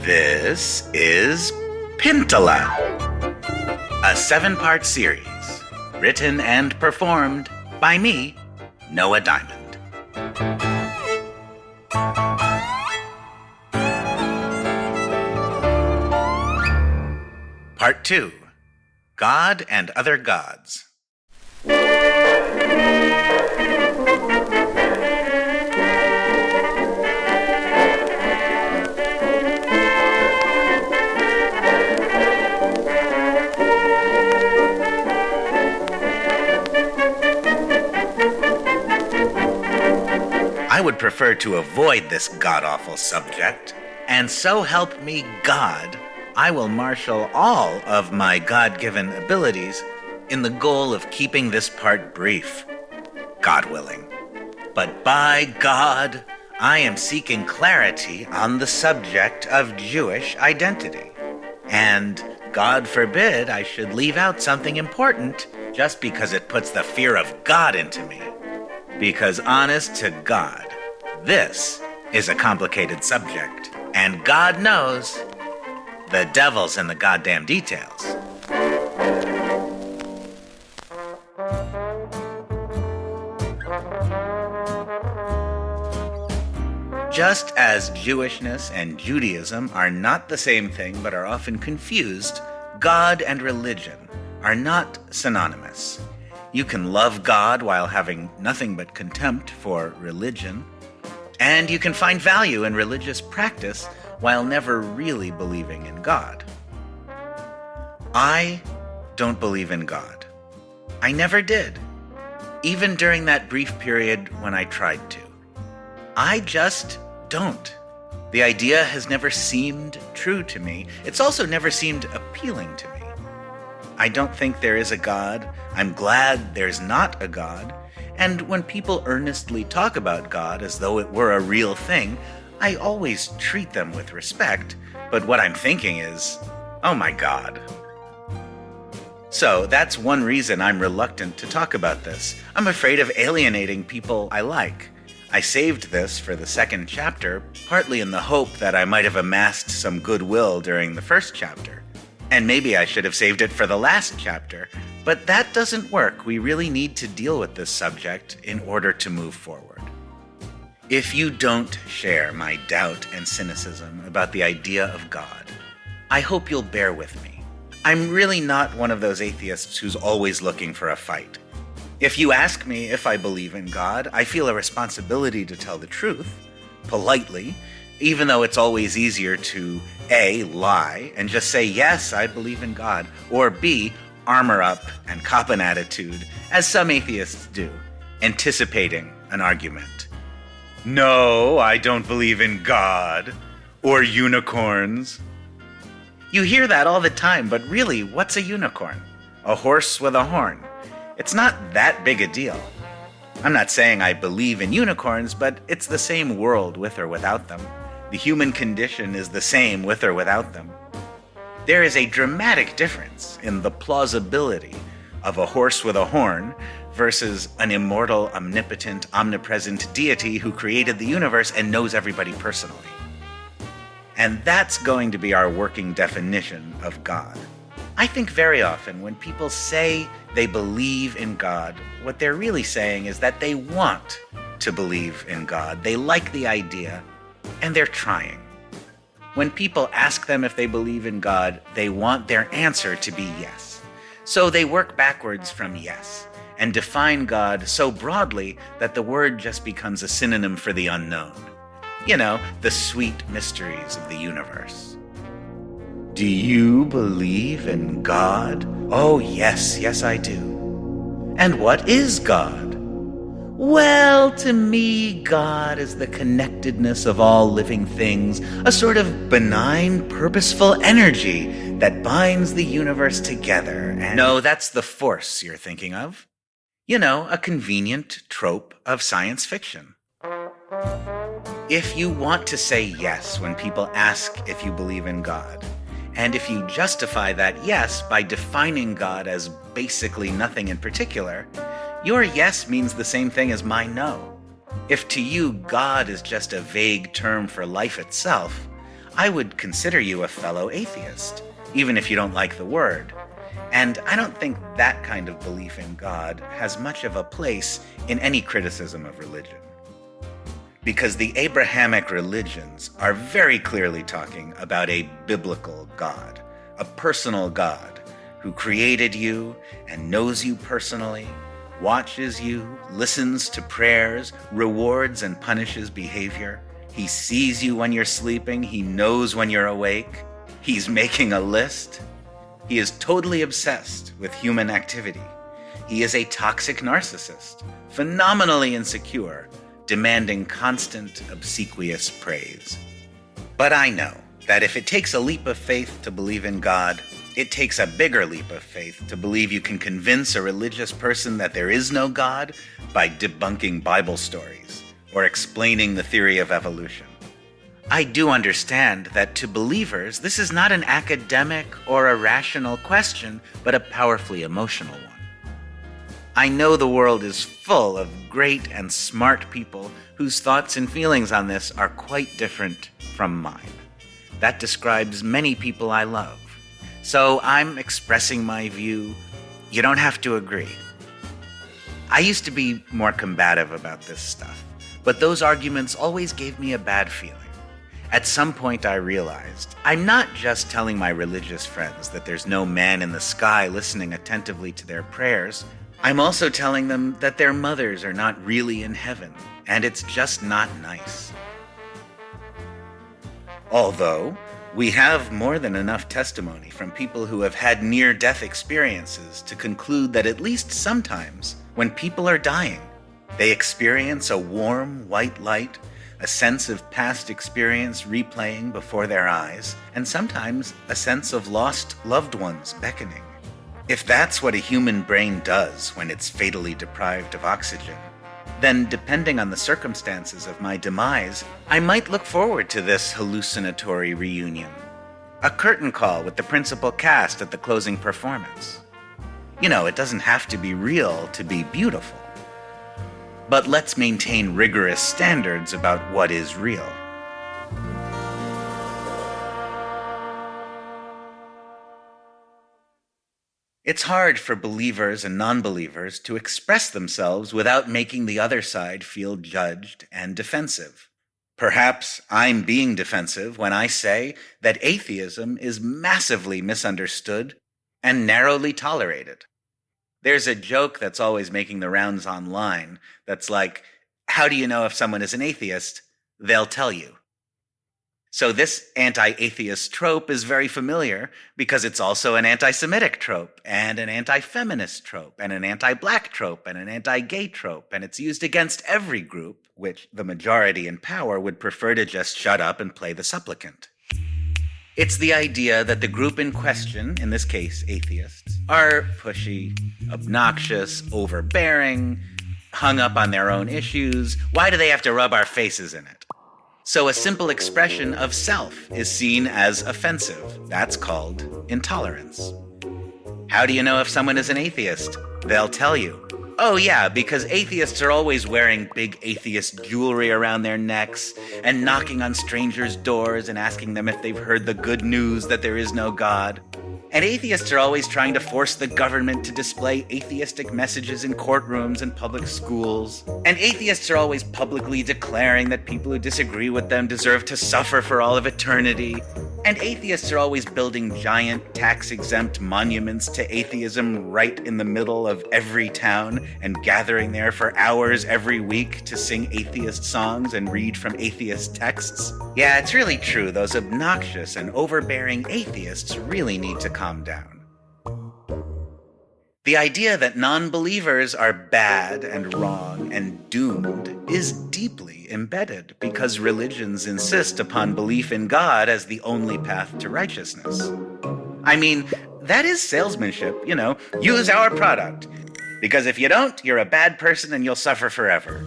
This is Pintala, a 7-part series written and performed by me, Noah Diamond. Part 2, God and Other Gods. I would prefer to avoid this god-awful subject, and so help me God, I will marshal all of my God-given abilities in the goal of keeping this part brief, God willing. But by God, I am seeking clarity on the subject of Jewish identity. And God forbid I should leave out something important just because it puts the fear of God into me. Because honest to God, this is a complicated subject, and God knows the devil's in the goddamn details. Just as Jewishness and Judaism are not the same thing but are often confused, God and religion are not synonymous. You can love God while having nothing but contempt for religion, and you can find value in religious practice while never really believing in God. I don't believe in God. I never did, even during that brief period when I tried to. I just don't. The idea has never seemed true to me. It's also never seemed appealing to me. I don't think there is a God. I'm glad there's not a God. And when people earnestly talk about God as though it were a real thing, I always treat them with respect. But what I'm thinking is, oh my God. So that's one reason I'm reluctant to talk about this. I'm afraid of alienating people I like. I saved this for the second chapter, partly in the hope that I might have amassed some goodwill during the first chapter. And maybe I should have saved it for the last chapter, but that doesn't work. We really need to deal with this subject in order to move forward. If you don't share my doubt and cynicism about the idea of God, I hope you'll bear with me. I'm really not one of those atheists who's always looking for a fight. If you ask me if I believe in God, I feel a responsibility to tell the truth, politely, even though it's always easier to A, lie and just say, yes, I believe in God, or B, armor up and cop an attitude, as some atheists do, anticipating an argument. No, I don't believe in God, or unicorns. You hear that all the time, but really, what's a unicorn? A horse with a horn. It's not that big a deal. I'm not saying I believe in unicorns, but it's the same world with or without them. The human condition is the same with or without them. There is a dramatic difference in the plausibility of a horse with a horn versus an immortal, omnipotent, omnipresent deity who created the universe and knows everybody personally. And that's going to be our working definition of God. I think very often when people say they believe in God, what they're really saying is that they want to believe in God. They like the idea, and they're trying. When people ask them if they believe in God, they want their answer to be yes. So they work backwards from yes, and define God so broadly that the word just becomes a synonym for the unknown. You know, the sweet mysteries of the universe. Do you believe in God? Oh, yes, I do. And what is God? Well, to me, God is the connectedness of all living things, a sort of benign, purposeful energy that binds the universe together. And no, that's the force you're thinking of. You know, a convenient trope of science fiction. If you want to say yes when people ask if you believe in God, and if you justify that yes by defining God as basically nothing in particular, your yes means the same thing as my no. If to you God is just a vague term for life itself, I would consider you a fellow atheist, even if you don't like the word. And I don't think that kind of belief in God has much of a place in any criticism of religion. Because the Abrahamic religions are very clearly talking about a biblical God, a personal God who created you and knows you personally, watches you, listens to prayers, rewards and punishes behavior. He sees you when you're sleeping. He knows when you're awake. He's making a list. He is totally obsessed with human activity. He is a toxic narcissist, phenomenally insecure, demanding constant, obsequious praise. But I know that if it takes a leap of faith to believe in God, it takes a bigger leap of faith to believe you can convince a religious person that there is no God by debunking Bible stories or explaining the theory of evolution. I do understand that to believers, this is not an academic or a rational question, but a powerfully emotional one. I know the world is full of great and smart people whose thoughts and feelings on this are quite different from mine. That describes many people I love. So I'm expressing my view. You don't have to agree. I used to be more combative about this stuff, but those arguments always gave me a bad feeling. At some point I realized I'm not just telling my religious friends that there's no man in the sky listening attentively to their prayers. I'm also telling them that their mothers are not really in heaven, and it's just not nice. Although, we have more than enough testimony from people who have had near-death experiences to conclude that at least sometimes, when people are dying, they experience a warm, white light, a sense of past experience replaying before their eyes, and sometimes a sense of lost loved ones beckoning. If that's what a human brain does when it's fatally deprived of oxygen, then depending on the circumstances of my demise, I might look forward to this hallucinatory reunion. A curtain call with the principal cast at the closing performance. You know, it doesn't have to be real to be beautiful. But let's maintain rigorous standards about what is real. It's hard for believers and non-believers to express themselves without making the other side feel judged and defensive. Perhaps I'm being defensive when I say that atheism is massively misunderstood and narrowly tolerated. There's a joke that's always making the rounds online that's like, how do you know if someone is an atheist? They'll tell you. So this anti-atheist trope is very familiar because it's also an anti-Semitic trope and an anti-feminist trope and an anti-black trope and an anti-gay trope, and it's used against every group, which the majority in power would prefer to just shut up and play the supplicant. It's the idea that the group in question, in this case atheists, are pushy, obnoxious, overbearing, hung up on their own issues. Why do they have to rub our faces in it? So a simple expression of self is seen as offensive. That's called intolerance. How do you know if someone is an atheist? They'll tell you. Oh yeah, because atheists are always wearing big atheist jewelry around their necks and knocking on strangers' doors and asking them if they've heard the good news that there is no God. And atheists are always trying to force the government to display atheistic messages in courtrooms and public schools. And atheists are always publicly declaring that people who disagree with them deserve to suffer for all of eternity. And atheists are always building giant tax-exempt monuments to atheism right in the middle of every town and gathering there for hours every week to sing atheist songs and read from atheist texts. Yeah, it's really true. Those obnoxious and overbearing atheists really need to calm down. The idea that non-believers are bad and wrong and doomed is deeply embedded because religions insist upon belief in God as the only path to righteousness. I mean, that is salesmanship, you know, use our product. Because if you don't, you're a bad person and you'll suffer forever.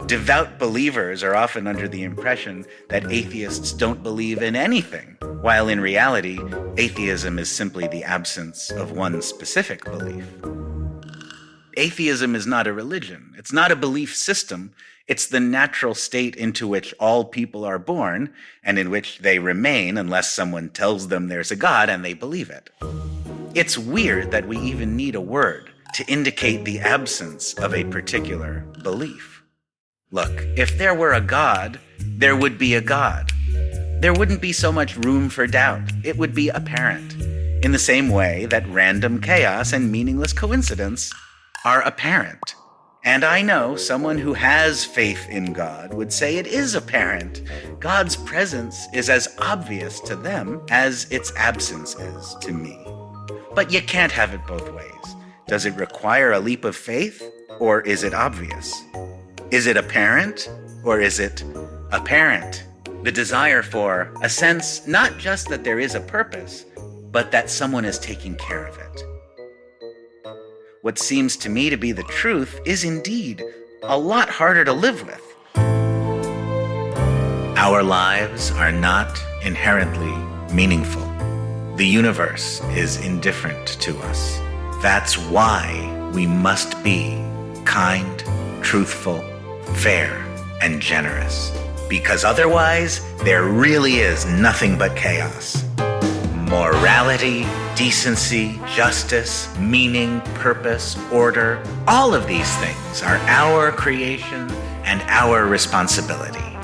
Devout believers are often under the impression that atheists don't believe in anything, while in reality, atheism is simply the absence of one specific belief. Atheism is not a religion. It's not a belief system. It's the natural state into which all people are born, and in which they remain unless someone tells them there's a God and they believe it. It's weird that we even need a word to indicate the absence of a particular belief. Look, if there were a God, there would be a God. There wouldn't be so much room for doubt. It would be apparent, in the same way that random chaos and meaningless coincidence are apparent. And I know someone who has faith in God would say it is apparent. God's presence is as obvious to them as its absence is to me. But you can't have it both ways. Does it require a leap of faith, or is it obvious? Is it apparent, or is it apparent? The desire for a sense not just that there is a purpose, but that someone is taking care of it. What seems to me to be the truth is indeed a lot harder to live with. Our lives are not inherently meaningful. The universe is indifferent to us. That's why we must be kind, truthful, fair, and generous. Because otherwise, there really is nothing but chaos. Morality, decency, justice, meaning, purpose, order, all of these things are our creation and our responsibility.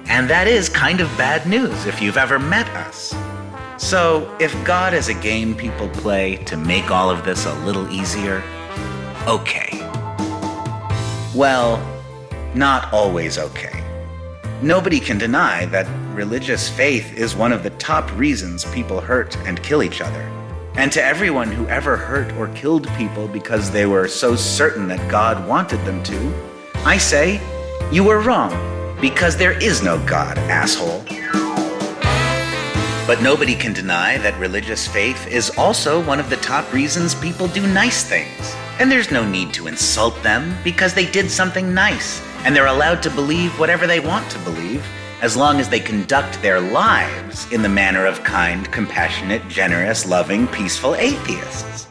And that is kind of bad news if you've ever met us. So, if God is a game people play to make all of this a little easier, okay. Well, not always okay. Nobody can deny that religious faith is one of the top reasons people hurt and kill each other. And to everyone who ever hurt or killed people because they were so certain that God wanted them to, I say, you were wrong, because there is no God, asshole. But nobody can deny that religious faith is also one of the top reasons people do nice things. And there's no need to insult them because they did something nice, and they're allowed to believe whatever they want to believe, as long as they conduct their lives in the manner of kind, compassionate, generous, loving, peaceful atheists.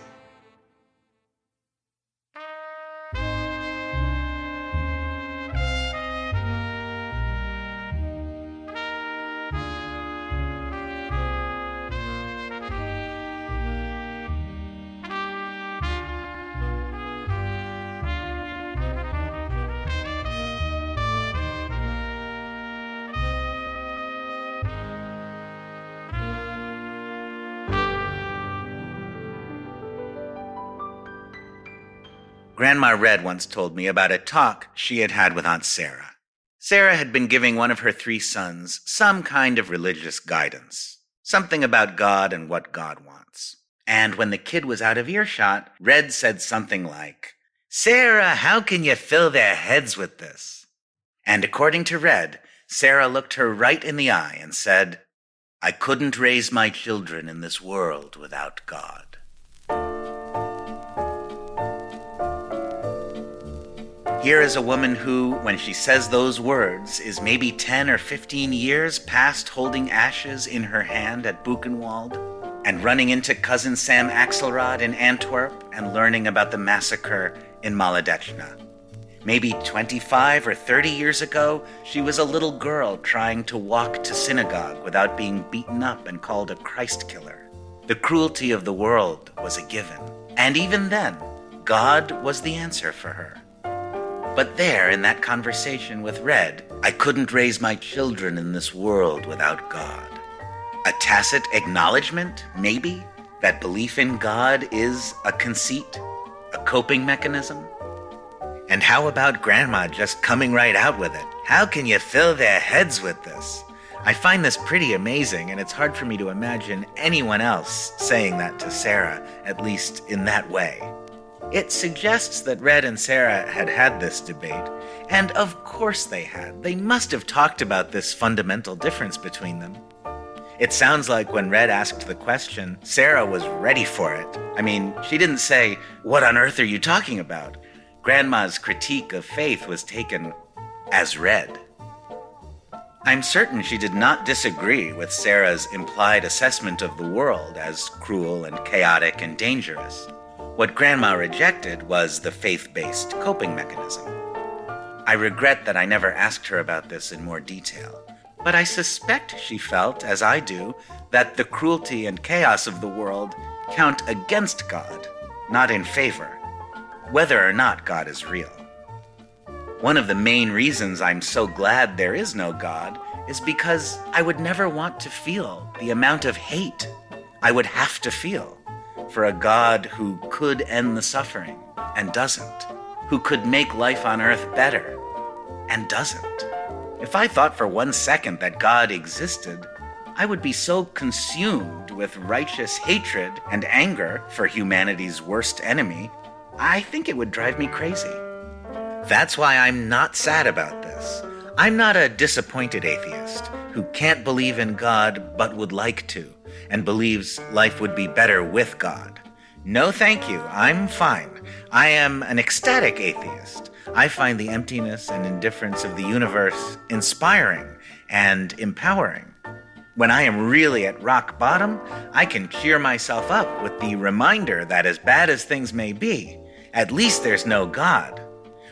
Grandma Red once told me about a talk she had had with Aunt Sarah. Sarah had been giving one of her 3 sons some kind of religious guidance, something about God and what God wants. And when the kid was out of earshot, Red said something like, "Sarah, how can you fill their heads with this?" And according to Red, Sarah looked her right in the eye and said, "I couldn't raise my children in this world without God." Here is a woman who, when she says those words, is maybe 10 or 15 years past holding ashes in her hand at Buchenwald and running into cousin Sam Axelrod in Antwerp and learning about the massacre in Maladechna. Maybe 25 or 30 years ago, she was a little girl trying to walk to synagogue without being beaten up and called a Christ killer. The cruelty of the world was a given. And even then, God was the answer for her. But there, in that conversation with Red, I couldn't raise my children in this world without God. A tacit acknowledgement, maybe, that belief in God is a conceit, a coping mechanism? And how about Grandma just coming right out with it? How can you fill their heads with this? I find this pretty amazing, and it's hard for me to imagine anyone else saying that to Sarah, at least in that way. It suggests that Red and Sarah had had this debate, and of course they had. They must have talked about this fundamental difference between them. It sounds like when Red asked the question, Sarah was ready for it. I mean, she didn't say, "What on earth are you talking about?" Grandma's critique of faith was taken as read. I'm certain she did not disagree with Sarah's implied assessment of the world as cruel and chaotic and dangerous. What Grandma rejected was the faith-based coping mechanism. I regret that I never asked her about this in more detail, but I suspect she felt, as I do, that the cruelty and chaos of the world count against God, not in favor, whether or not God is real. One of the main reasons I'm so glad there is no God is because I would never want to feel the amount of hate I would have to feel for a God who could end the suffering and doesn't, who could make life on earth better and doesn't. If I thought for 1 second that God existed, I would be so consumed with righteous hatred and anger for humanity's worst enemy, I think it would drive me crazy. That's why I'm not sad about this. I'm not a disappointed atheist who can't believe in God but would like to, and believes life would be better with God. No thank you, I'm fine. I am an ecstatic atheist. I find the emptiness and indifference of the universe inspiring and empowering. When I am really at rock bottom, I can cheer myself up with the reminder that as bad as things may be, at least there's no God.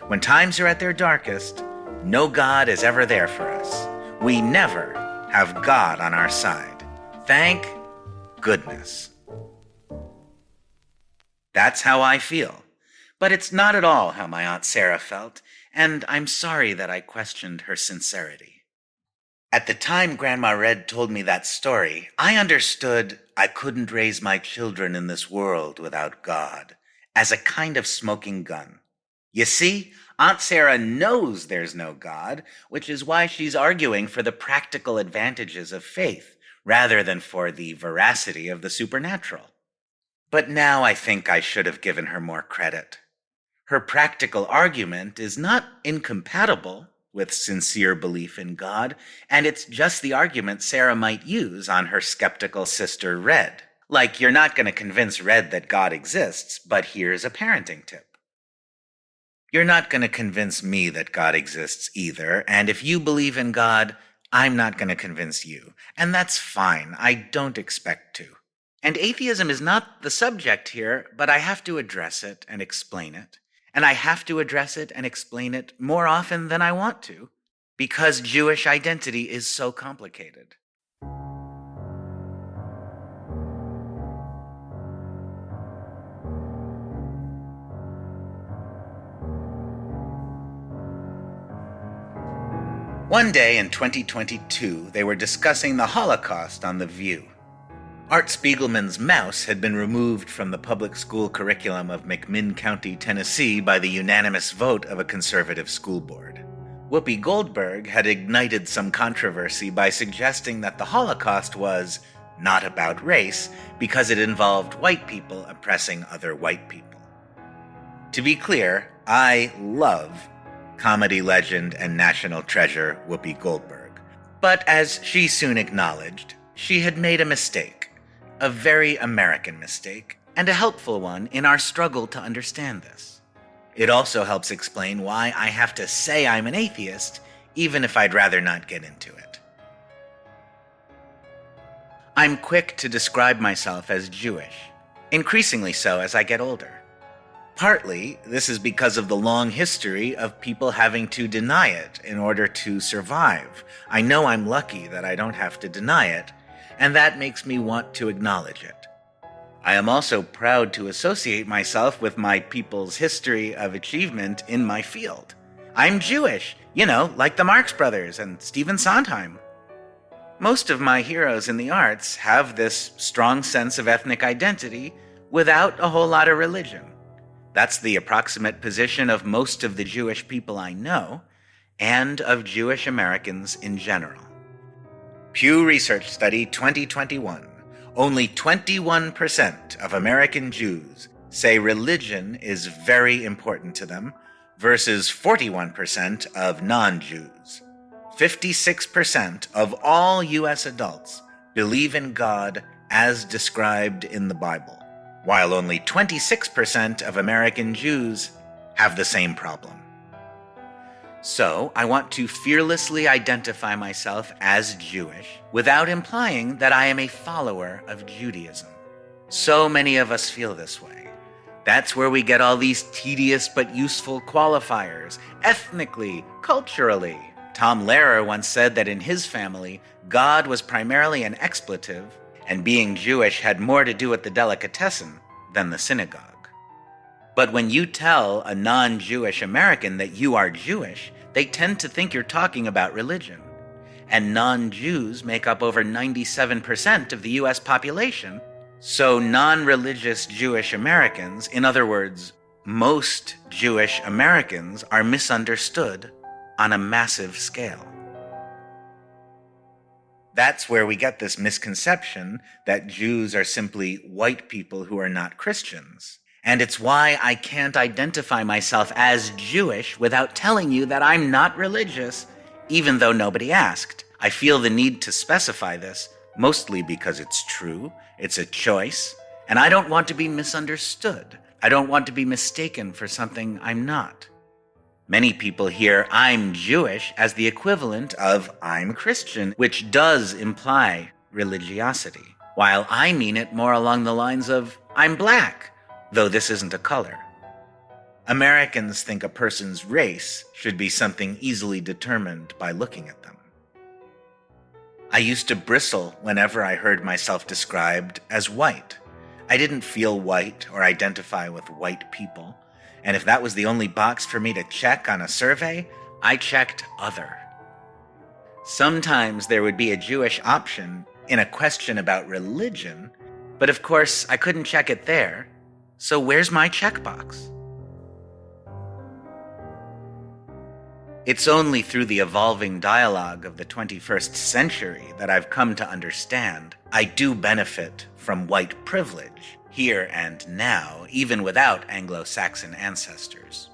When times are at their darkest, no God is ever there for us. We never have God on our side. Thank goodness. That's how I feel. But it's not at all how my Aunt Sarah felt, and I'm sorry that I questioned her sincerity. At the time Grandma Red told me that story, I understood I couldn't raise my children in this world without God, as a kind of smoking gun. You see, Aunt Sarah knows there's no God, which is why she's arguing for the practical advantages of faith, rather than for the veracity of the supernatural. But now I think I should have given her more credit. Her practical argument is not incompatible with sincere belief in God, and it's just the argument Sarah might use on her skeptical sister Red. Like, you're not going to convince Red that God exists, but here's a parenting tip. You're not going to convince me that God exists either, and if you believe in God, I'm not going to convince you. And that's fine. I don't expect to. And atheism is not the subject here, but I have to address it and explain it. And I have to address it and explain it more often than I want to, because Jewish identity is so complicated. One day in 2022, they were discussing the Holocaust on The View. Art Spiegelman's Mouse had been removed from the public school curriculum of McMinn County, Tennessee by the unanimous vote of a conservative school board. Whoopi Goldberg had ignited some controversy by suggesting that the Holocaust was not about race because it involved white people oppressing other white people. To be clear, I love comedy legend and national treasure Whoopi Goldberg. But as she soon acknowledged, she had made a mistake. A very American mistake, and a helpful one in our struggle to understand this. It also helps explain why I have to say I'm an atheist, even if I'd rather not get into it. I'm quick to describe myself as Jewish, increasingly so as I get older. Partly, this is because of the long history of people having to deny it in order to survive. I know I'm lucky that I don't have to deny it, and that makes me want to acknowledge it. I am also proud to associate myself with my people's history of achievement in my field. I'm Jewish, like the Marx Brothers and Stephen Sondheim. Most of my heroes in the arts have this strong sense of ethnic identity without a whole lot of religion. That's the approximate position of most of the Jewish people I know, and of Jewish Americans in general. Pew Research Study 2021. Only 21% of American Jews say religion is very important to them, versus 41% of non-Jews. 56% of all U.S. adults believe in God as described in the Bible, while only 26% of American Jews have the same problem. So, I want to fearlessly identify myself as Jewish without implying that I am a follower of Judaism. So many of us feel this way. That's where we get all these tedious but useful qualifiers, ethnically, culturally. Tom Lehrer once said that in his family, God was primarily an expletive, and being Jewish had more to do with the delicatessen than the synagogue. But when you tell a non-Jewish American that you are Jewish, they tend to think you're talking about religion. And non-Jews make up over 97% of the US population. So non-religious Jewish Americans, in other words, most Jewish Americans, are misunderstood on a massive scale. That's where we get this misconception that Jews are simply white people who are not Christians. And it's why I can't identify myself as Jewish without telling you that I'm not religious, even though nobody asked. I feel the need to specify this, mostly because it's true, it's a choice, and I don't want to be misunderstood. I don't want to be mistaken for something I'm not. Many people hear I'm Jewish as the equivalent of I'm Christian, which does imply religiosity, while I mean it more along the lines of I'm black, though this isn't a color. Americans think a person's race should be something easily determined by looking at them. I used to bristle whenever I heard myself described as white. I didn't feel white or identify with white people, and if that was the only box for me to check on a survey, I checked other. Sometimes there would be a Jewish option in a question about religion, but of course I couldn't check it there, so where's my checkbox? It's only through the evolving dialogue of the 21st century that I've come to understand I do benefit from white privilege, here and now, even without Anglo-Saxon ancestors.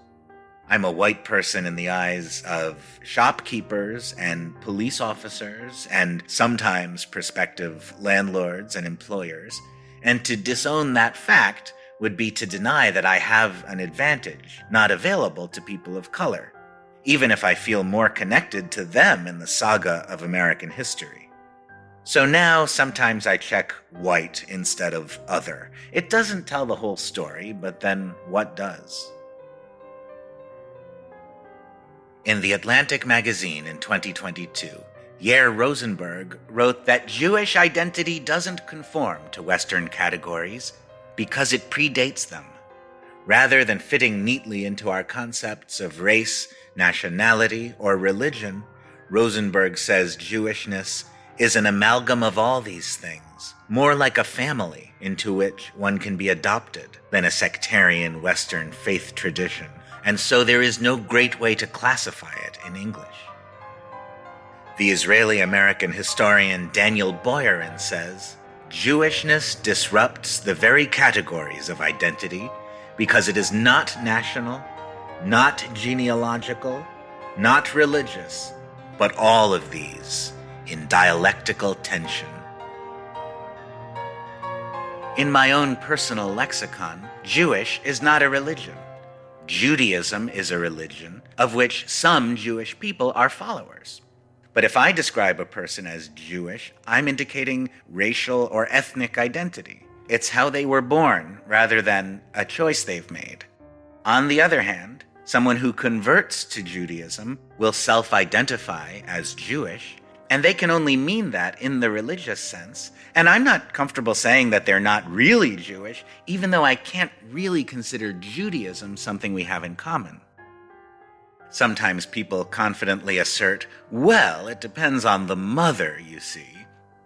I'm a white person in the eyes of shopkeepers and police officers and sometimes prospective landlords and employers, and to disown that fact would be to deny that I have an advantage not available to people of color, even if I feel more connected to them in the saga of American history. So now sometimes I check white instead of other. It doesn't tell the whole story, but then what does? In The Atlantic magazine in 2022, Yair Rosenberg wrote that Jewish identity doesn't conform to Western categories because it predates them. Rather than fitting neatly into our concepts of race, nationality, or religion, Rosenberg says Jewishness is an amalgam of all these things, more like a family into which one can be adopted than a sectarian Western faith tradition, and so there is no great way to classify it in English. The Israeli-American historian Daniel Boyarin says, Jewishness disrupts the very categories of identity because it is not national, not genealogical, not religious, but all of these in dialectical tension. In my own personal lexicon, Jewish is not a religion. Judaism is a religion of which some Jewish people are followers. But if I describe a person as Jewish, I'm indicating racial or ethnic identity. It's how they were born rather than a choice they've made. On the other hand, someone who converts to Judaism will self-identify as Jewish, and they can only mean that in the religious sense. And I'm not comfortable saying that they're not really Jewish, even though I can't really consider Judaism something we have in common. Sometimes people confidently assert, well, it depends on the mother, you see.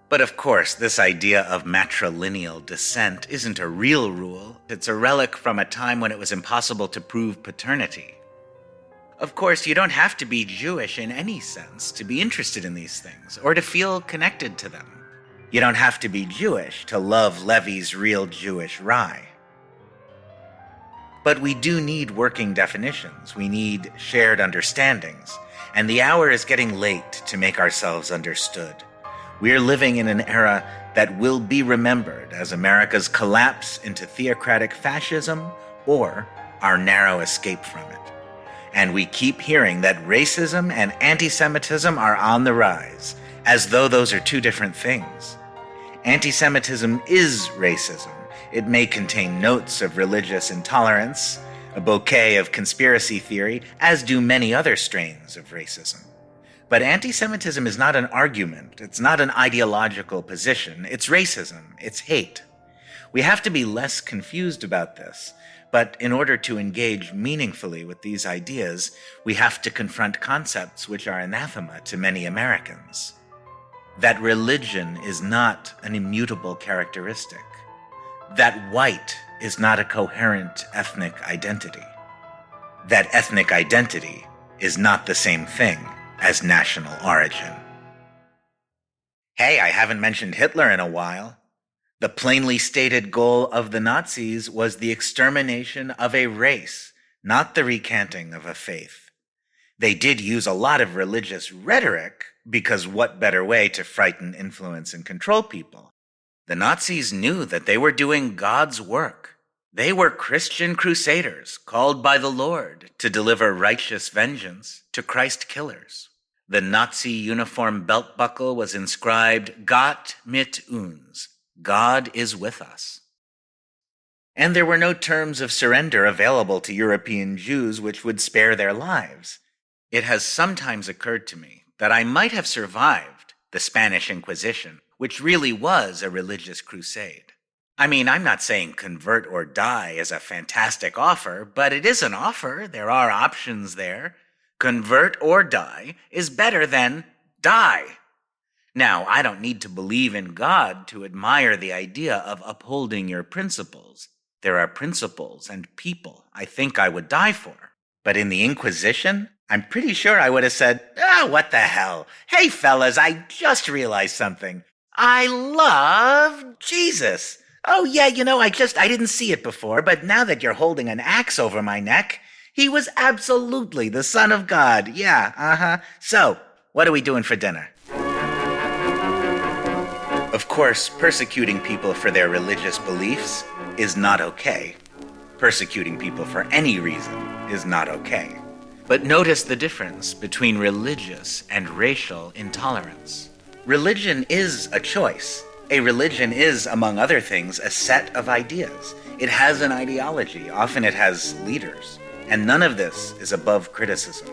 But of course, this idea of matrilineal descent isn't a real rule. It's a relic from a time when it was impossible to prove paternity. Of course, you don't have to be Jewish in any sense to be interested in these things or to feel connected to them. You don't have to be Jewish to love Levi's Real Jewish Rye. But we do need working definitions. We need shared understandings. And the hour is getting late to make ourselves understood. We're living in an era that will be remembered as America's collapse into theocratic fascism or our narrow escape from it. And we keep hearing that racism and anti-Semitism are on the rise, as though those are two different things. Anti-Semitism is racism. It may contain notes of religious intolerance, a bouquet of conspiracy theory, as do many other strains of racism. But anti-Semitism is not an argument, it's not an ideological position, it's racism, it's hate. We have to be less confused about this, but in order to engage meaningfully with these ideas, we have to confront concepts which are anathema to many Americans. That religion is not an immutable characteristic. That white is not a coherent ethnic identity. That ethnic identity is not the same thing as national origin. Hey, I haven't mentioned Hitler in a while. The plainly stated goal of the Nazis was the extermination of a race, not the recanting of a faith. They did use a lot of religious rhetoric, because what better way to frighten, influence, and control people? The Nazis knew that they were doing God's work. They were Christian crusaders called by the Lord to deliver righteous vengeance to Christ killers. The Nazi uniform belt buckle was inscribed, Gott mit uns, God is with us. And there were no terms of surrender available to European Jews which would spare their lives. It has sometimes occurred to me that I might have survived the Spanish Inquisition, which really was a religious crusade. I mean, I'm not saying convert or die is a fantastic offer, but it is an offer. There are options there. Convert or die is better than die. Now, I don't need to believe in God to admire the idea of upholding your principles. There are principles and people I think I would die for. But in the Inquisition, I'm pretty sure I would have said, what the hell? Hey, fellas, I just realized something. I love Jesus. Oh, yeah, I didn't see it before, but now that you're holding an axe over my neck, he was absolutely the Son of God. Yeah, So, what are we doing for dinner? Of course, persecuting people for their religious beliefs is not okay. Persecuting people for any reason is not okay. But notice the difference between religious and racial intolerance. Religion is a choice. A religion is, among other things, a set of ideas. It has an ideology. Often it has leaders. And none of this is above criticism.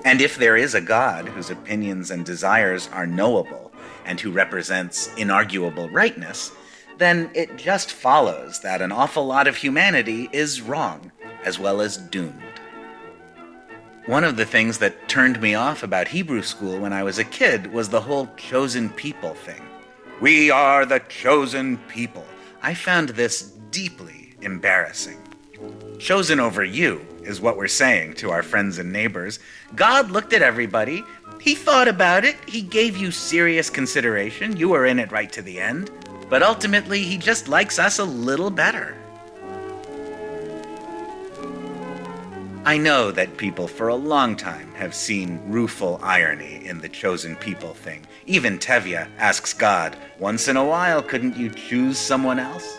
And if there is a God whose opinions and desires are knowable and who represents inarguable rightness, then it just follows that an awful lot of humanity is wrong, as well as doomed. One of the things that turned me off about Hebrew school when I was a kid was the whole chosen people thing. We are the chosen people. I found this deeply embarrassing. Chosen over you is what we're saying to our friends and neighbors. God looked at everybody. He thought about it. He gave you serious consideration. You were in it right to the end. But ultimately, he just likes us a little better. I know that people for a long time have seen rueful irony in the chosen people thing. Even Tevye asks God, once in a while, couldn't you choose someone else?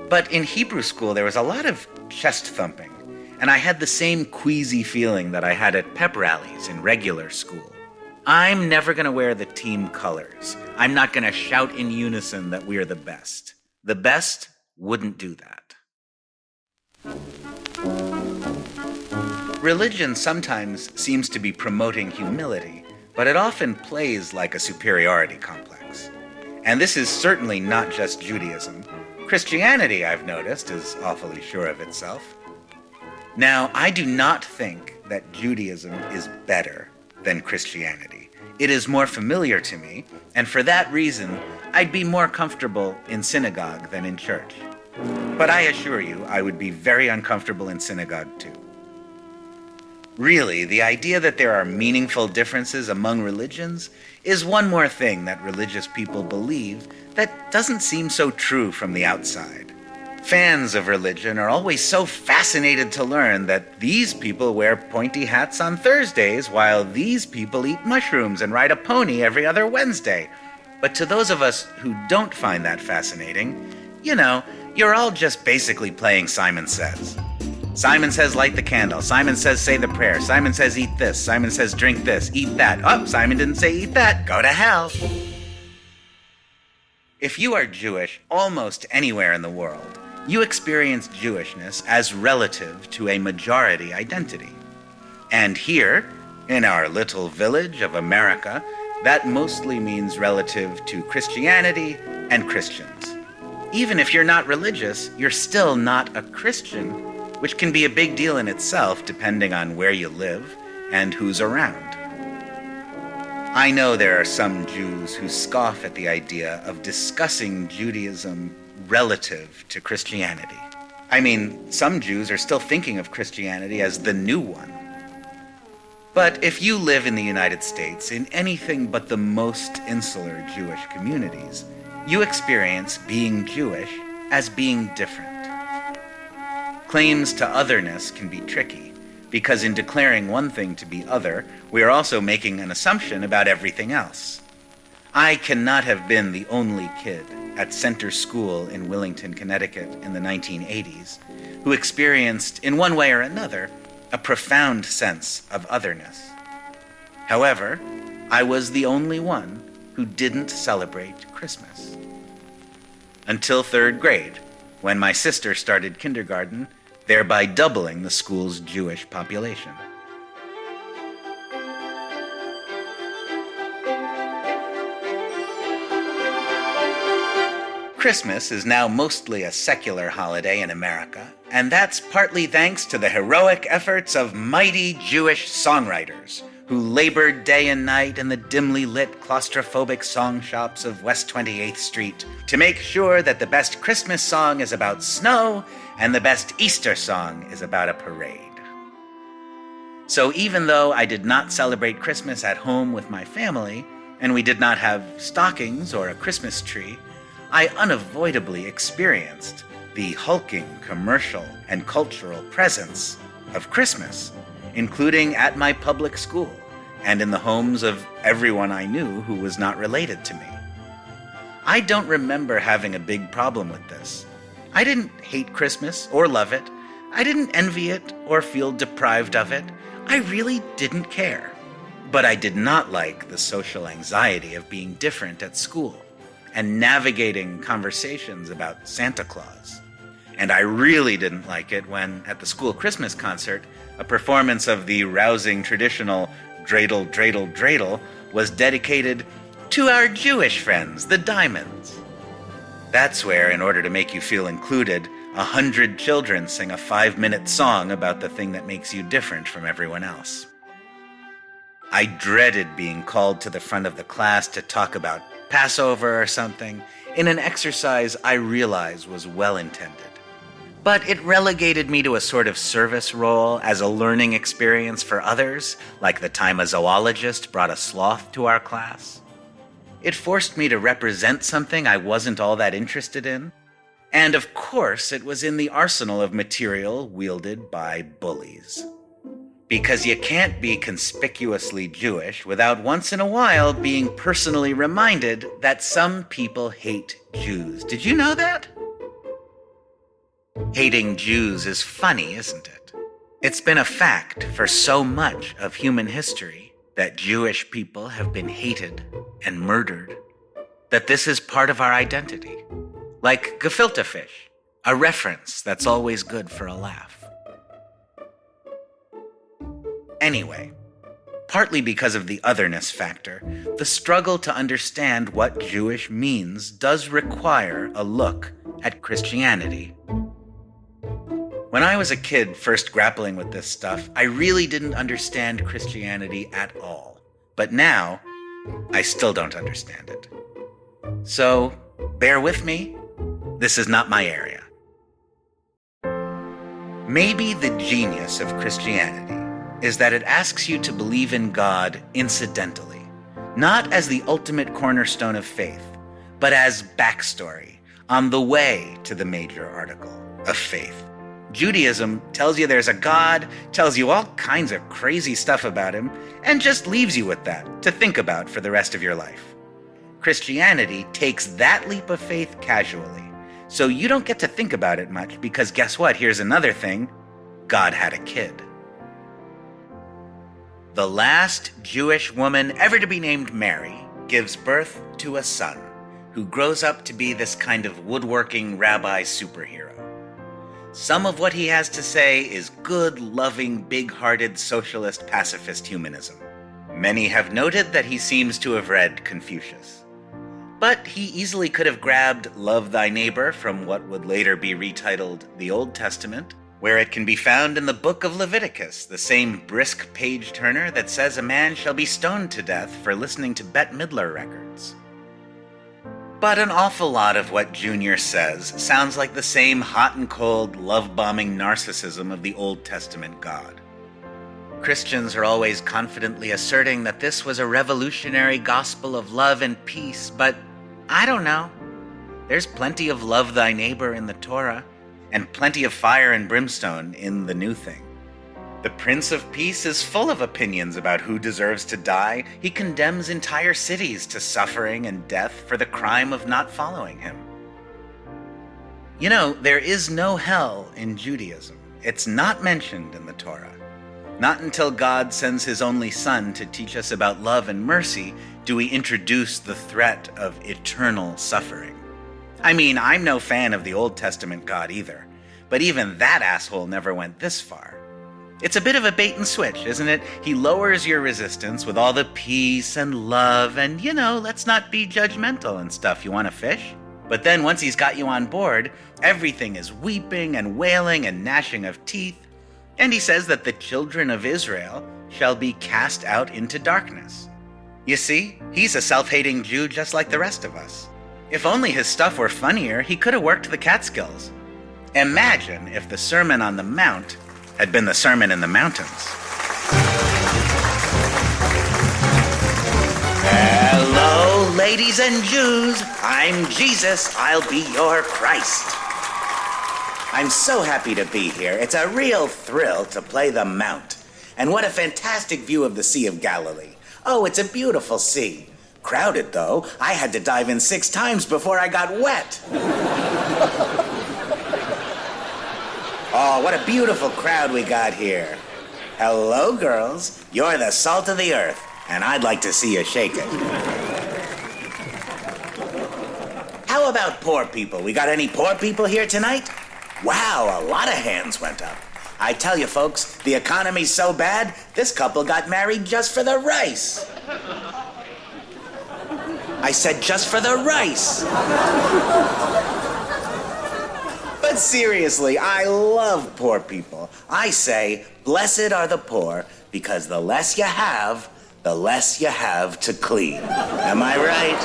But in Hebrew school, there was a lot of chest thumping, and I had the same queasy feeling that I had at pep rallies in regular school. I'm never going to wear the team colors. I'm not going to shout in unison that we're the best. The best wouldn't do that. Religion sometimes seems to be promoting humility, but it often plays like a superiority complex. And this is certainly not just Judaism. Christianity, I've noticed, is awfully sure of itself. Now, I do not think that Judaism is better than Christianity. It is more familiar to me, and for that reason, I'd be more comfortable in synagogue than in church. But I assure you, I would be very uncomfortable in synagogue too. Really, the idea that there are meaningful differences among religions is one more thing that religious people believe that doesn't seem so true from the outside. Fans of religion are always so fascinated to learn that these people wear pointy hats on Thursdays while these people eat mushrooms and ride a pony every other Wednesday. But to those of us who don't find that fascinating, you're all just basically playing Simon Says. Simon says light the candle. Simon says say the prayer. Simon says eat this. Simon says drink this. Eat that. Oh, Simon didn't say eat that. Go to hell. If you are Jewish almost anywhere in the world, you experience Jewishness as relative to a majority identity. And here, in our little village of America, that mostly means relative to Christianity and Christians. Even if you're not religious, you're still not a Christian, which can be a big deal in itself depending on where you live and who's around. I know there are some Jews who scoff at the idea of discussing Judaism relative to Christianity. I mean, some Jews are still thinking of Christianity as the new one. But if you live in the United States in anything but the most insular Jewish communities, you experience being Jewish as being different. Claims to otherness can be tricky, because in declaring one thing to be other, we are also making an assumption about everything else. I cannot have been the only kid at Center School in Willington, Connecticut in the 1980s who experienced, in one way or another, a profound sense of otherness. However, I was the only one who didn't celebrate Christmas. Until 3rd grade, when my sister started kindergarten, thereby doubling the school's Jewish population. Christmas is now mostly a secular holiday in America, and that's partly thanks to the heroic efforts of mighty Jewish songwriters who labored day and night in the dimly lit claustrophobic song shops of West 28th Street to make sure that the best Christmas song is about snow and the best Easter song is about a parade. So even though I did not celebrate Christmas at home with my family, and we did not have stockings or a Christmas tree, I unavoidably experienced the hulking commercial and cultural presence of Christmas, including at my public school and in the homes of everyone I knew who was not related to me. I don't remember having a big problem with this. I didn't hate Christmas or love it. I didn't envy it or feel deprived of it. I really didn't care. But I did not like the social anxiety of being different at school and navigating conversations about Santa Claus. And I really didn't like it when, at the school Christmas concert, a performance of the rousing traditional dreidel, dreidel, dreidel was dedicated to our Jewish friends, the Diamonds. That's where, in order to make you feel included, 100 children sing a 5-minute song about the thing that makes you different from everyone else. I dreaded being called to the front of the class to talk about Passover or something, in an exercise I realize was well-intended. But it relegated me to a sort of service role as a learning experience for others, like the time a zoologist brought a sloth to our class. It forced me to represent something I wasn't all that interested in. And of course, it was in the arsenal of material wielded by bullies. Because you can't be conspicuously Jewish without once in a while being personally reminded that some people hate Jews. Did you know that? Hating Jews is funny, isn't it? It's been a fact for so much of human history that Jewish people have been hated and murdered, that this is part of our identity. Like gefilte fish, a reference that's always good for a laugh. Anyway, partly because of the otherness factor, the struggle to understand what Jewish means does require a look at Christianity. When I was a kid first grappling with this stuff, I really didn't understand Christianity at all. But now, I still don't understand it. So, bear with me. This is not my area. Maybe the genius of Christianity is that it asks you to believe in God incidentally, not as the ultimate cornerstone of faith, but as backstory on the way to the major article of faith. Judaism tells you there's a God, tells you all kinds of crazy stuff about him, and just leaves you with that to think about for the rest of your life. Christianity takes that leap of faith casually, so you don't get to think about it much because guess what? Here's another thing. God had a kid. The last Jewish woman ever to be named Mary gives birth to a son, who grows up to be this kind of woodworking rabbi superhero. Some of what he has to say is good, loving, big-hearted socialist pacifist humanism. Many have noted that he seems to have read Confucius. But he easily could have grabbed Love Thy Neighbor from what would later be retitled the Old Testament, where it can be found in the book of Leviticus, the same brisk page-turner that says a man shall be stoned to death for listening to Bette Midler records. But an awful lot of what Junior says sounds like the same hot and cold, love-bombing narcissism of the Old Testament God. Christians are always confidently asserting that this was a revolutionary gospel of love and peace, but I don't know. There's plenty of love thy neighbor in the Torah, and plenty of fire and brimstone in the new thing. The Prince of Peace is full of opinions about who deserves to die. He condemns entire cities to suffering and death for the crime of not following him. You know, there is no hell in Judaism. It's not mentioned in the Torah. Not until God sends his only Son to teach us about love and mercy do we introduce the threat of eternal suffering. I mean, I'm no fan of the Old Testament God either, but even that asshole never went this far. It's a bit of a bait and switch, isn't it? He lowers your resistance with all the peace and love and, let's not be judgmental and stuff. You want to fish? But then once he's got you on board, everything is weeping and wailing and gnashing of teeth. And he says that the children of Israel shall be cast out into darkness. You see, he's a self-hating Jew just like the rest of us. If only his stuff were funnier, he could have worked the Catskills. Imagine if the Sermon on the Mount had been the Sermon in the Mountains. Hello, ladies and Jews. I'm Jesus. I'll be your Christ. I'm so happy to be here. It's a real thrill to play the Mount. And what a fantastic view of the Sea of Galilee. Oh, it's a beautiful sea. Crowded, though. I had to dive in 6 times before I got wet. Oh, what a beautiful crowd we got here. Hello, girls. You're the salt of the earth, and I'd like to see you shake it. How about poor people? We got any poor people here tonight? Wow, a lot of hands went up. I tell you, folks, the economy's so bad, this couple got married just for the rice. I said just for the rice. But seriously, I love poor people. I say, blessed are the poor, because the less you have to clean. Am I right?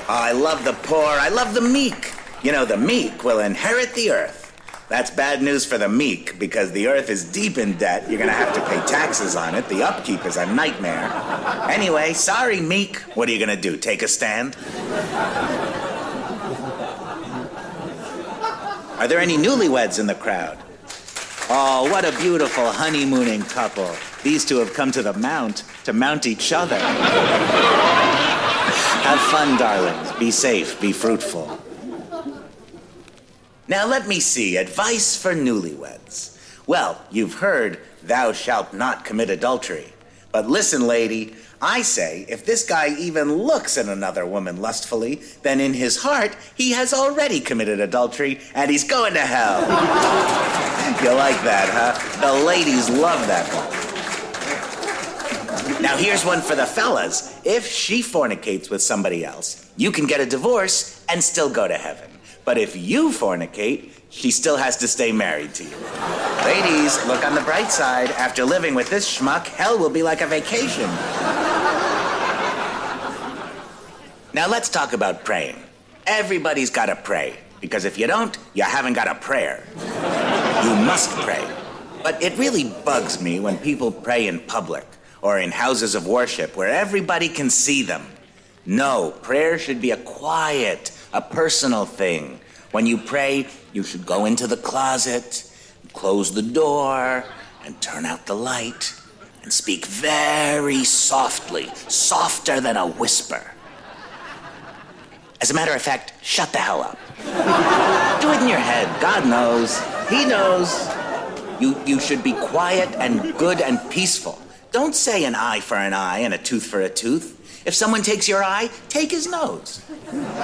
Oh, I love the poor. I love the meek. The meek will inherit the earth. That's bad news for the meek, because the earth is deep in debt. You're going to have to pay taxes on it. The upkeep is a nightmare. Anyway, sorry, meek. What are you going to do, take a stand? Are there any newlyweds in the crowd? Oh, what a beautiful honeymooning couple. These two have come to the Mount to mount each other. Have fun, darlings. Be safe. Be fruitful. Now let me see. Advice for newlyweds. Well, you've heard, thou shalt not commit adultery. But listen, lady, I say, if this guy even looks at another woman lustfully, then in his heart, he has already committed adultery, and he's going to hell. You like that, huh? The ladies love that one. Now here's one for the fellas. If she fornicates with somebody else, you can get a divorce and still go to heaven. But if you fornicate, she still has to stay married to you. Ladies, look on the bright side. After living with this schmuck, hell will be like a vacation. Now let's talk about praying. Everybody's got to pray, because if you don't, you haven't got a prayer. You must pray. But it really bugs me when people pray in public or in houses of worship where everybody can see them. No, prayer should be a quiet, a personal thing. When you pray, you should go into the closet, close the door, and turn out the light, and speak very softly, softer than a whisper. As a matter of fact, shut the hell up. Do it in your head. God knows. He knows. You should be quiet and good and peaceful. Don't say an eye for an eye and a tooth for a tooth. If someone takes your eye, take his nose.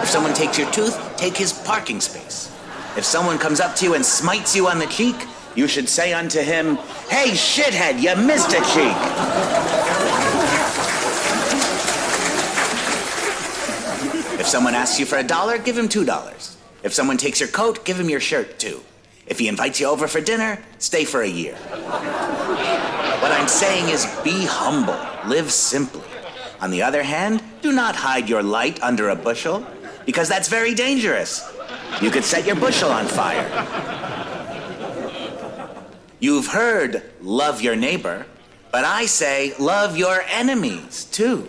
If someone takes your tooth, take his parking space. If someone comes up to you and smites you on the cheek, you should say unto him, "Hey, shithead, you missed a cheek." If someone asks you for $1, give him $2. If someone takes your coat, give him your shirt too. If he invites you over for dinner, stay for a year. What I'm saying is be humble, live simply. On the other hand, do not hide your light under a bushel, because that's very dangerous. You could set your bushel on fire. You've heard, love your neighbor, but I say, love your enemies too.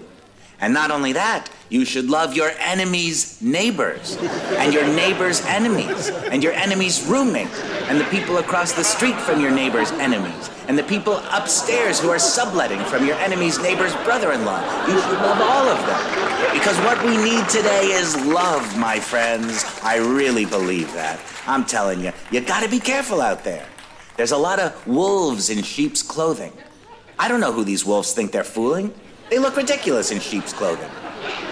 And not only that, you should love your enemies' neighbors, and your neighbors' enemies, and your enemies' roommates, and the people across the street from your neighbors' enemies, and the people upstairs who are subletting from your enemy's neighbor's brother-in-law. You should love all of them. Because what we need today is love, my friends. I really believe that. I'm telling you, you gotta be careful out there. There's a lot of wolves in sheep's clothing. I don't know who these wolves think they're fooling. They look ridiculous in sheep's clothing.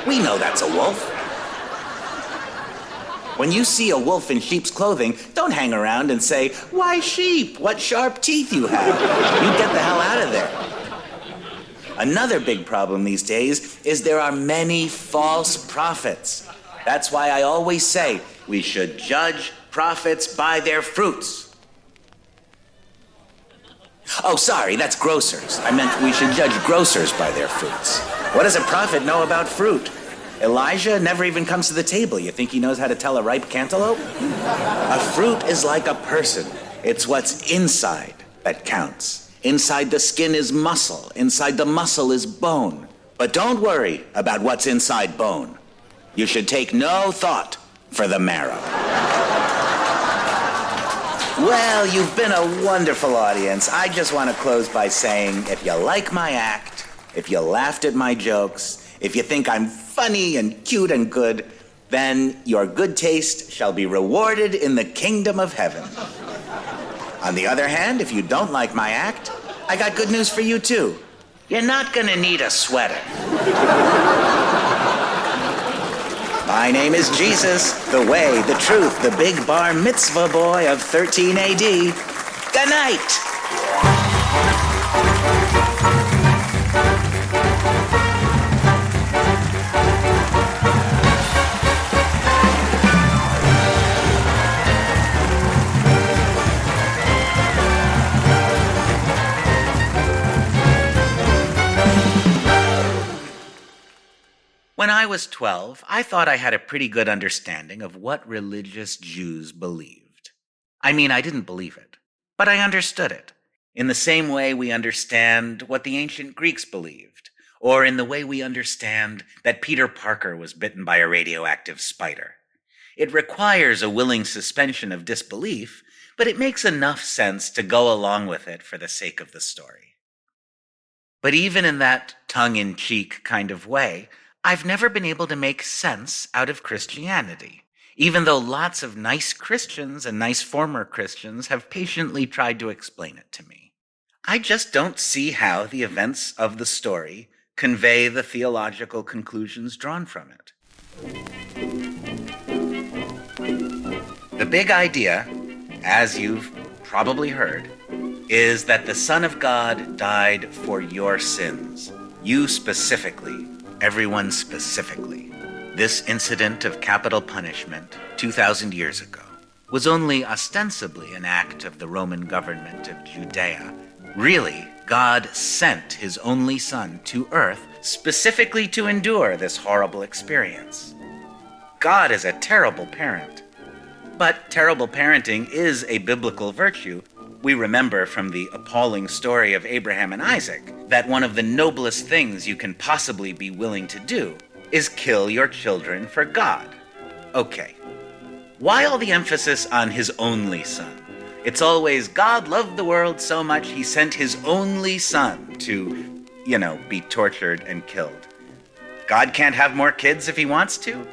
We know that's a wolf. When you see a wolf in sheep's clothing, don't hang around and say, "Why sheep? What sharp teeth you have." You get the hell out of there. Another big problem these days is there are many false prophets. That's why I always say we should judge prophets by their fruits. Oh, sorry, that's grocers. I meant we should judge grocers by their fruits. What does a prophet know about fruit? Elijah never even comes to the table. You think he knows how to tell a ripe cantaloupe? A fruit is like a person. It's what's inside that counts. Inside the skin is muscle. Inside the muscle is bone. But don't worry about what's inside bone. You should take no thought for the marrow. Well, you've been a wonderful audience. I just want to close by saying, if you like my act, if you laughed at my jokes, if you think I'm funny and cute and good, then your good taste shall be rewarded in the kingdom of heaven. On the other hand, if you don't like my act, I got good news for you too. You're not gonna need a sweater. My name is Jesus, the way, the truth, the big bar mitzvah boy of 13 AD. Good night. When I was 12, I thought I had a pretty good understanding of what religious Jews believed. I mean, I didn't believe it, but I understood it, in the same way we understand what the ancient Greeks believed, or in the way we understand that Peter Parker was bitten by a radioactive spider. It requires a willing suspension of disbelief, but it makes enough sense to go along with it for the sake of the story. But even in that tongue-in-cheek kind of way, I've never been able to make sense out of Christianity, even though lots of nice Christians and nice former Christians have patiently tried to explain it to me. I just don't see how the events of the story convey the theological conclusions drawn from it. The big idea, as you've probably heard, is that the Son of God died for your sins, you specifically. Everyone specifically. This incident of capital punishment 2,000 years ago was only ostensibly an act of the Roman government of Judea. Really, God sent his only Son to earth specifically to endure this horrible experience. God is a terrible parent. But terrible parenting is a biblical virtue. We remember from the appalling story of Abraham and Isaac that one of the noblest things you can possibly be willing to do is kill your children for God. Okay, why all the emphasis on his only Son? It's always God loved the world so much he sent his only Son to, be tortured and killed. God can't have more kids if he wants to?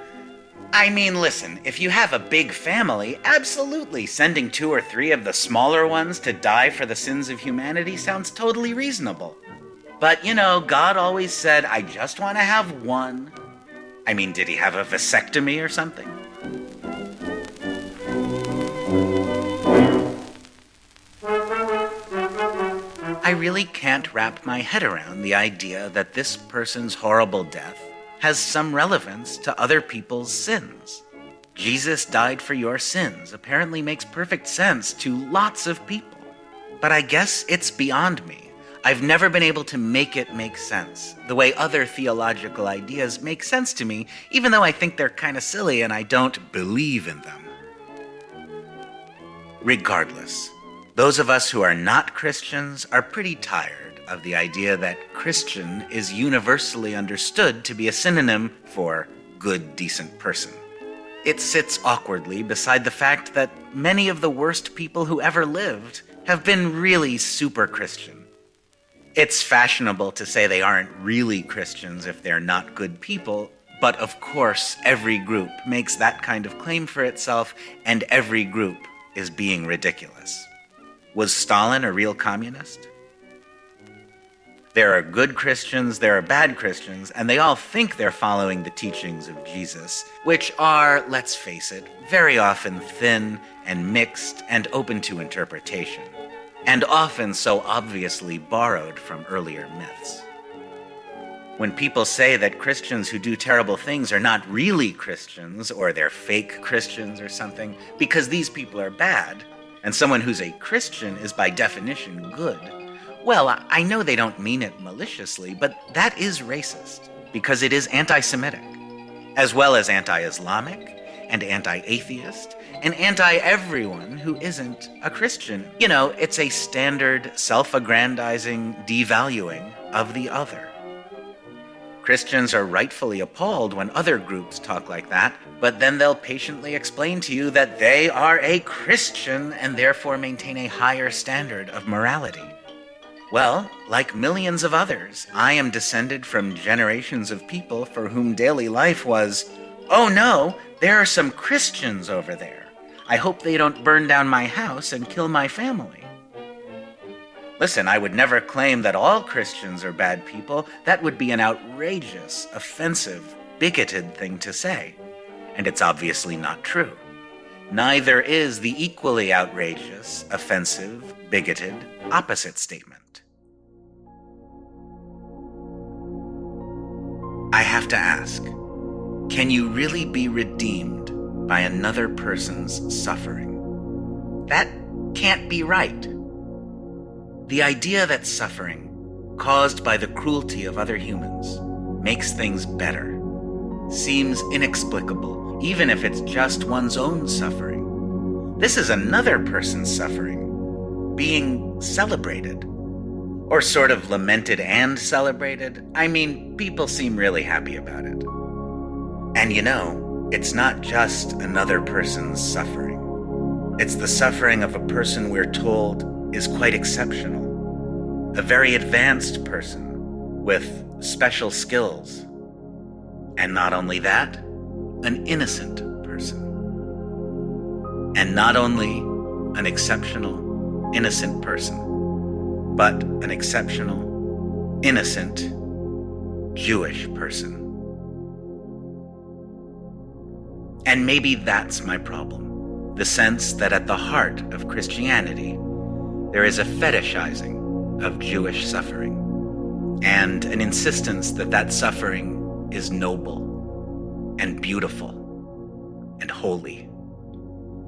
I mean, listen, if you have a big family, absolutely, sending 2 or 3 of the smaller ones to die for the sins of humanity sounds totally reasonable. But, God always said, I just want to have one. I mean, did he have a vasectomy or something? I really can't wrap my head around the idea that this person's horrible death has some relevance to other people's sins. Jesus died for your sins apparently makes perfect sense to lots of people. But I guess it's beyond me. I've never been able to make it make sense, the way other theological ideas make sense to me, even though I think they're kind of silly and I don't believe in them. Regardless, those of us who are not Christians are pretty tired of the idea that Christian is universally understood to be a synonym for good, decent person. It sits awkwardly beside the fact that many of the worst people who ever lived have been really super Christian. It's fashionable to say they aren't really Christians if they're not good people, but of course every group makes that kind of claim for itself, and every group is being ridiculous. Was Stalin a real communist? There are good Christians, there are bad Christians, and they all think they're following the teachings of Jesus, which are, let's face it, very often thin and mixed and open to interpretation, and often so obviously borrowed from earlier myths. When people say that Christians who do terrible things are not really Christians, or they're fake Christians or something, because these people are bad, and someone who's a Christian is by definition good, well, I know they don't mean it maliciously, but that is racist, because it is anti-Semitic, as well as anti-Islamic, and anti-atheist, and anti-everyone who isn't a Christian. It's a standard self-aggrandizing devaluing of the other. Christians are rightfully appalled when other groups talk like that, but then they'll patiently explain to you that they are a Christian and therefore maintain a higher standard of morality. Well, like millions of others, I am descended from generations of people for whom daily life was, oh no, there are some Christians over there. I hope they don't burn down my house and kill my family. Listen, I would never claim that all Christians are bad people. That would be an outrageous, offensive, bigoted thing to say. And it's obviously not true. Neither is the equally outrageous, offensive, bigoted, opposite statement. I have to ask, can you really be redeemed by another person's suffering? That can't be right. The idea that suffering, caused by the cruelty of other humans, makes things better, seems inexplicable, even if it's just one's own suffering. This is another person's suffering, being celebrated. Or sort of lamented and celebrated. I mean, people seem really happy about it. And it's not just another person's suffering. It's the suffering of a person we're told is quite exceptional. A very advanced person with special skills. And not only that, an innocent person. And not only an exceptional, innocent person, but an exceptional, innocent, Jewish person. And maybe that's my problem. The sense that at the heart of Christianity, there is a fetishizing of Jewish suffering, and an insistence that that suffering is noble, and beautiful, and holy,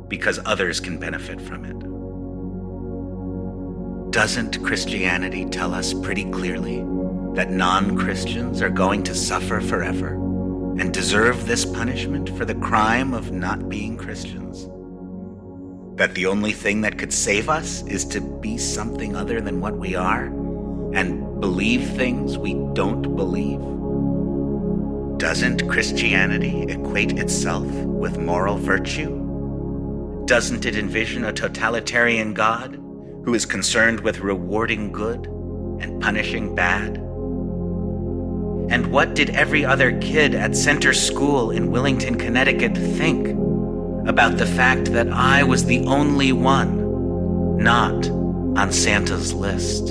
because others can benefit from it. Doesn't Christianity tell us pretty clearly that non-Christians are going to suffer forever and deserve this punishment for the crime of not being Christians? That the only thing that could save us is to be something other than what we are and believe things we don't believe? Doesn't Christianity equate itself with moral virtue? Doesn't it envision a totalitarian God who is concerned with rewarding good and punishing bad? And what did every other kid at Center School in Willington, Connecticut think about the fact that I was the only one not on Santa's list?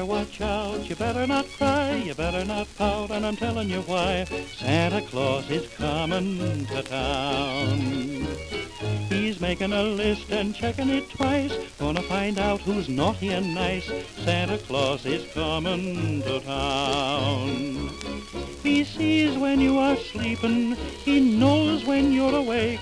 better watch out, you better not cry, you better not pout, and I'm telling you why. Santa Claus is coming to town. He's making a list and checking it twice, gonna find out who's naughty and nice. Santa Claus is coming to town. He sees when you are sleeping, he knows when you're awake.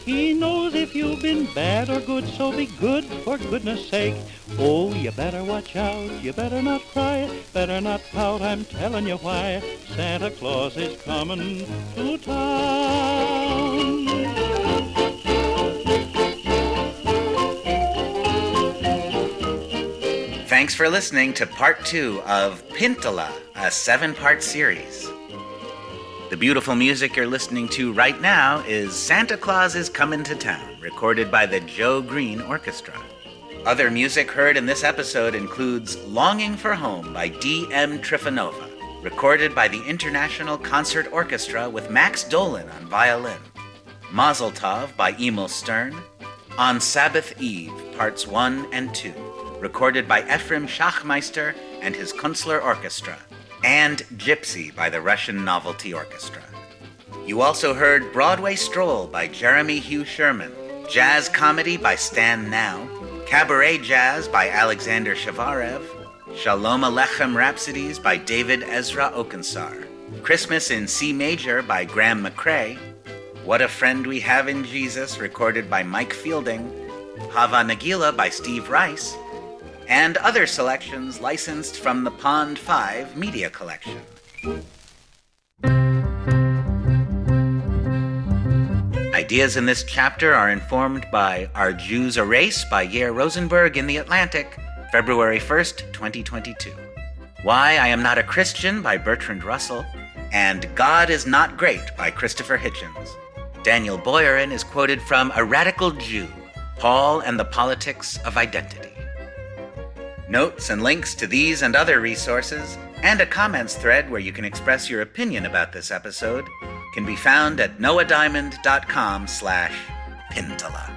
He knows if you've been bad or good, so be good for goodness sake. Oh, you better watch out, you better not cry, better not pout, I'm telling you why. Santa Claus is coming to town. Thanks for listening to part 2 of Pintola, a 7-part series. The beautiful music you're listening to right now is Santa Claus is Comin' to Town, recorded by the Joe Green Orchestra. Other music heard in this episode includes Longing for Home by D.M. Trifonova, recorded by the International Concert Orchestra with Max Dolan on violin. Mazel Tov by Emil Stern. On Sabbath Eve, Parts 1 and 2, recorded by Ephraim Schachmeister and his Kunstler Orchestra. And Gypsy by the Russian Novelty Orchestra. You also heard Broadway Stroll by Jeremy Hugh Sherman, Jazz Comedy by Stan Now, Cabaret Jazz by Alexander Shavarev, Shalom Alechem Rhapsodies by David Ezra Okensar, Christmas in C Major by Graham McCrae, What a Friend We Have in Jesus recorded by Mike Fielding, Hava Nagila by Steve Rice, and other selections licensed from the Pond 5 Media Collection. Ideas in this chapter are informed by Are Jews a Race by Yair Rosenberg in The Atlantic, February 1st, 2022. Why I Am Not a Christian by Bertrand Russell, and God is Not Great by Christopher Hitchens. Daniel Boyarin is quoted from A Radical Jew, Paul and the Politics of Identity. Notes and links to these and other resources, and a comments thread where you can express your opinion about this episode, can be found at noahdiamond.com/Pintola.